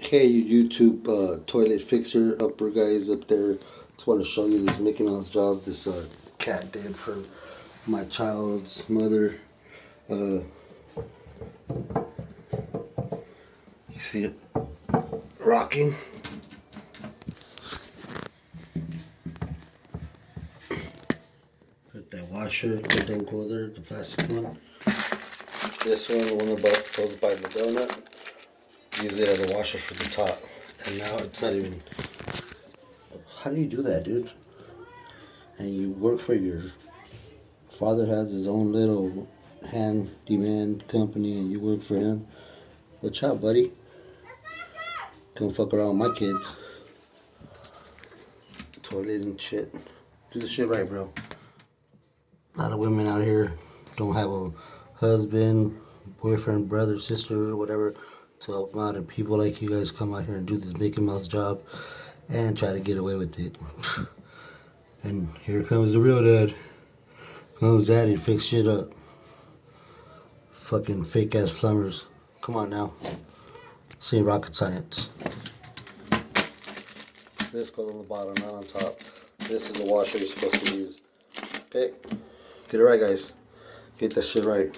Hey, you YouTube toilet fixer upper guys up there. Just want to show you this Mickey Mouse job this cat did for my child's mother. Uh, you see it rocking? Put that washer, that don't go there, the plastic one. This one, the one that goes by the donut, use it as a washer for the top. And now it's not even. How do you do that, dude? And you work for your father has his own little handyman company, and you work for him. Watch out, buddy. Come fuck around with my kids. Toilet and shit. Do the shit right, bro. A lot of women out here don't have a husband, boyfriend, brother, sister, or whatever to help them out, and people like you guys come out here and do this Mickey Mouse job and try to get away with it. And here comes the real dad. Comes daddy, fix shit up. Fucking fake ass plumbers. Come on now. This ain't rocket science. This goes on the bottom, not on top. This is the washer you're supposed to use. Okay? Get it right, guys. Get that shit right.